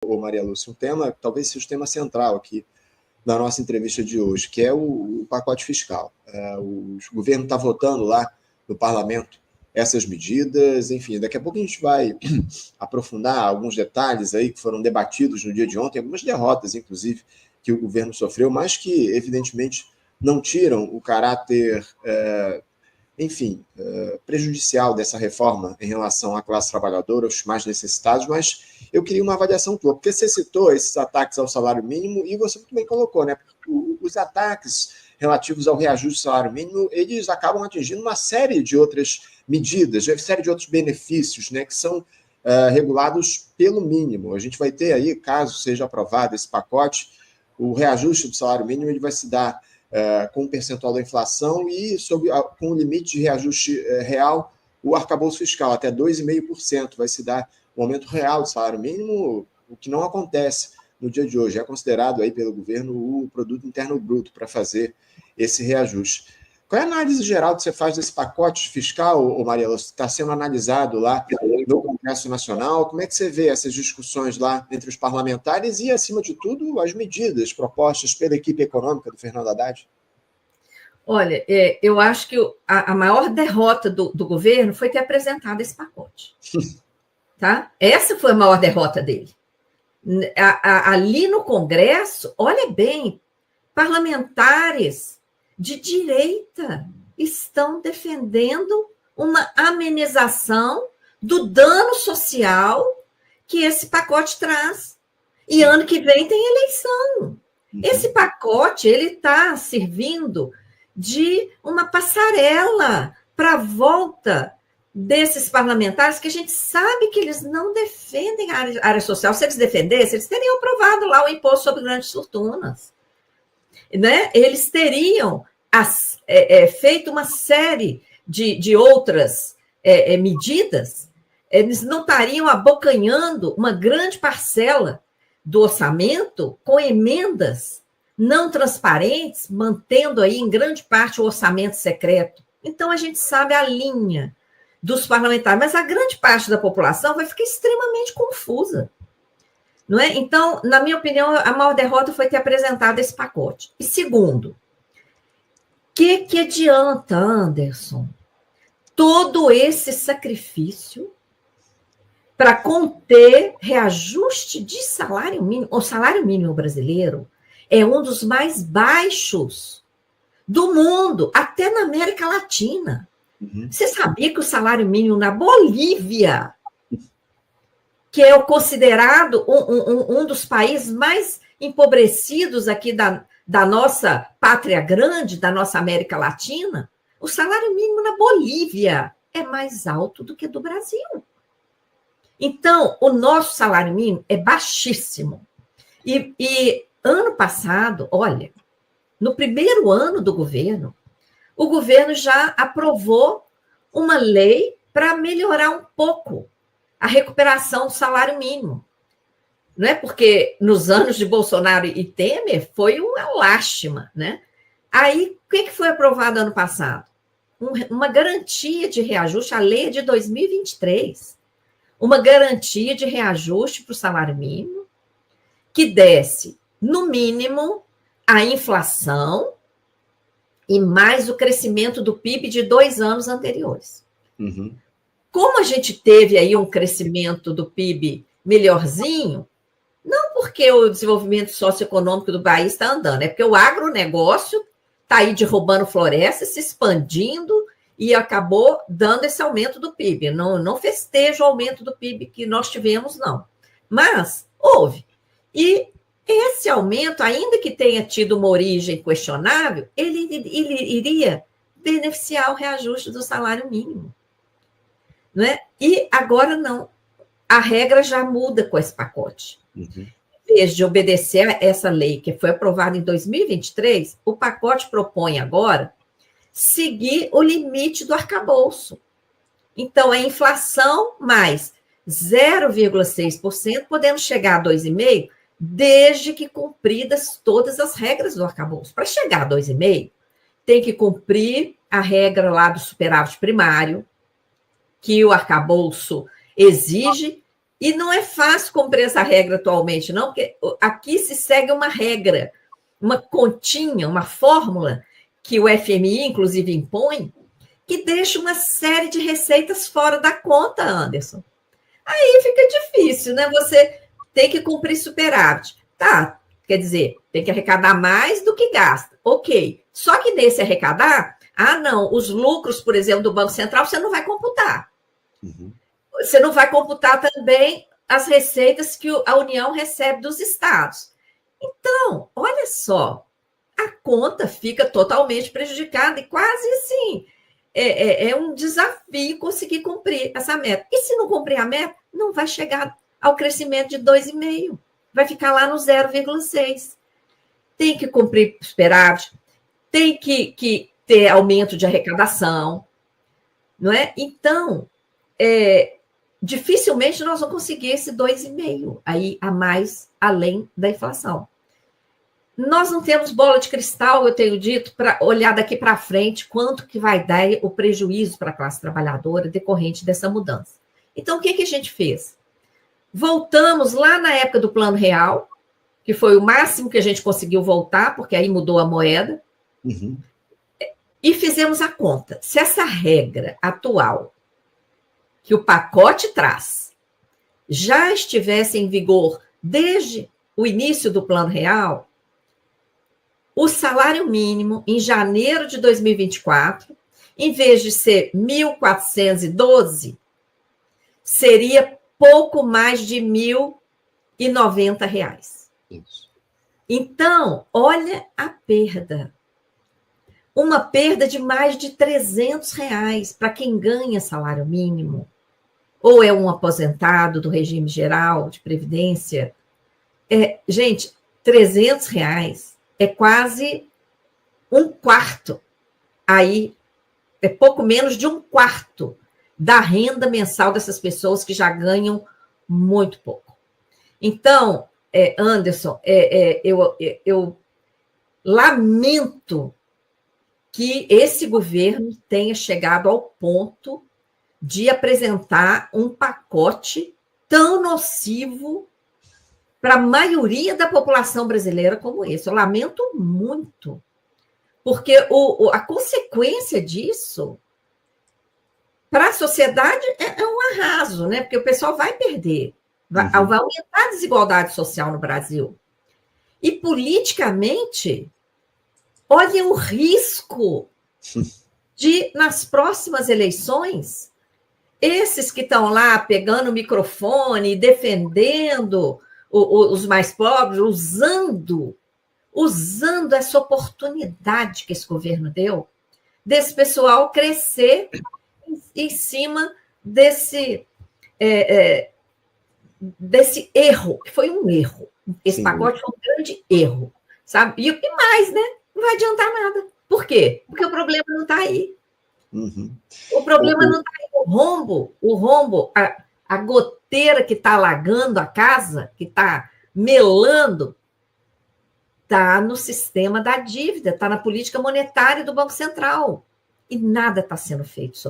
Maria Lúcia, um tema, talvez seja o tema central aqui da nossa entrevista de hoje, que é o pacote fiscal. O governo está votando lá no parlamento essas medidas, enfim, daqui a pouco a gente vai aprofundar alguns detalhes aí que foram debatidos no dia de ontem, algumas derrotas, inclusive, que o governo sofreu, mas que, evidentemente, não tiram o caráter, enfim, prejudicial dessa reforma em relação à classe trabalhadora, os mais necessitados, mas eu queria uma avaliação tua, porque você citou esses ataques ao salário mínimo e você muito bem colocou, né? Os ataques relativos ao reajuste do salário mínimo, eles acabam atingindo uma série de outras medidas, uma série de outros benefícios, né, que são regulados pelo mínimo. A gente vai ter aí, caso seja aprovado esse pacote, o reajuste do salário mínimo ele vai se dar com um percentual da inflação e com o limite de reajuste real, o arcabouço fiscal, até 2,5% vai se dar o aumento real do salário mínimo, o que não acontece no dia de hoje. É considerado aí pelo governo o produto interno bruto para fazer esse reajuste. Qual é a análise geral que você faz desse pacote fiscal, Maria Lúcia, que está sendo analisado lá no Congresso Nacional? Como é que você vê essas discussões lá entre os parlamentares e, acima de tudo, as medidas propostas pela equipe econômica do Fernando Haddad? Olha, eu acho que a maior derrota do governo foi ter apresentado esse pacote. Tá? Essa foi a maior derrota dele. Ali no Congresso, olha bem, parlamentares de direita estão defendendo uma amenização do dano social que esse pacote traz. E ano que vem tem eleição. Esse pacote ele está servindo de uma passarela para a volta desses parlamentares que a gente sabe que eles não defendem a área social. Se eles defendessem, eles teriam aprovado lá o imposto sobre grandes fortunas. Né? Eles teriam feito uma série de outras medidas, eles não estariam abocanhando uma grande parcela do orçamento com emendas não transparentes, mantendo aí em grande parte o orçamento secreto. Então, a gente sabe a linha dos parlamentares, mas a grande parte da população vai ficar extremamente confusa. Não é? Então, na minha opinião, a maior derrota foi ter apresentado esse pacote. E segundo, que adianta, Anderson, todo esse sacrifício para conter reajuste de salário mínimo? O salário mínimo brasileiro é um dos mais baixos do mundo, até na América Latina. Você sabia que o salário mínimo na Bolívia, que é considerado um dos países mais empobrecidos aqui da nossa pátria grande, da nossa América Latina, o salário mínimo na Bolívia é mais alto do que do Brasil. Então, o nosso salário mínimo é baixíssimo. E ano passado, olha, no primeiro ano do governo, o governo já aprovou uma lei para melhorar um pouco a recuperação do salário mínimo. Não é? Porque nos anos de Bolsonaro e Temer foi uma lástima. Né? Aí, o que foi aprovado ano passado? Uma garantia de reajuste, a lei é de 2023, uma garantia de reajuste para o salário mínimo, que desce, no mínimo, a inflação e mais o crescimento do PIB de 2 anos anteriores. Como a gente teve aí um crescimento do PIB melhorzinho, não porque o desenvolvimento socioeconômico do país está andando, é porque o agronegócio está aí derrubando floresta, se expandindo e acabou dando esse aumento do PIB. Não festeja o aumento do PIB que nós tivemos, não. Mas houve. E esse aumento, ainda que tenha tido uma origem questionável, ele iria beneficiar o reajuste do salário mínimo. Né? E agora não. A regra já muda com esse pacote. Em vez de obedecer a essa lei que foi aprovada em 2023, o pacote propõe agora seguir o limite do arcabouço. Então, a inflação mais 0,6%, podendo chegar a 2,5%, desde que cumpridas todas as regras do arcabouço. Para chegar a 2,5%, tem que cumprir a regra lá do superávit primário, que o arcabouço exige E não é fácil cumprir essa regra atualmente, não, porque aqui se segue uma regra, uma continha, uma fórmula que o FMI, inclusive, impõe, que deixa uma série de receitas fora da conta, Anderson. Aí fica difícil, né? Você tem que cumprir superávit. Tá, quer dizer, tem que arrecadar mais do que gasta. Ok. Só que nesse arrecadar, não, os lucros, por exemplo, do Banco Central, você não vai computar. Uhum. Você não vai computar também as receitas que a União recebe dos estados. Então, olha só, a conta fica totalmente prejudicada e quase assim, é um desafio conseguir cumprir essa meta. E se não cumprir a meta, não vai chegar ao crescimento de 2,5%, vai ficar lá no 0,6%. Tem que cumprir superávit, tem que ter aumento de arrecadação, não é? Então, dificilmente nós vamos conseguir esse 2,5% aí a mais além da inflação. Nós não temos bola de cristal, eu tenho dito, para olhar daqui para frente quanto que vai dar o prejuízo para a classe trabalhadora decorrente dessa mudança. Então, o que a gente fez? Voltamos lá na época do Plano Real, que foi o máximo que a gente conseguiu voltar, porque aí mudou a moeda, e fizemos a conta. Se essa regra atual que o pacote traz já estivesse em vigor desde o início do Plano Real, o salário mínimo em janeiro de 2024, em vez de ser 1.412, seria pouco mais de R$1.090. Isso. Então, olha a perda. Uma perda de mais de R$300 para quem ganha salário mínimo, ou é um aposentado do regime geral de previdência. Gente, R$300 é quase um quarto. Aí é pouco menos de um quarto da renda mensal dessas pessoas que já ganham muito pouco. Então, Anderson, eu lamento que esse governo tenha chegado ao ponto de apresentar um pacote tão nocivo para a maioria da população brasileira como esse. Eu lamento muito, porque a consequência disso para a sociedade é um arraso, né? Porque o pessoal vai perder, vai aumentar a desigualdade social no Brasil. E politicamente, olha o risco de, nas próximas eleições, esses que estão lá pegando o microfone, defendendo os mais pobres, usando essa oportunidade que esse governo deu, desse pessoal crescer em cima desse erro, que foi um erro. Esse pacote foi um grande erro, sabe? E mais, né? Não vai adiantar nada. Por quê? Porque o problema não está aí. O problema não está aí. O rombo, a goteira que está alagando a casa, que está melando, está no sistema da dívida, está na política monetária do Banco Central. E nada está sendo feito sobre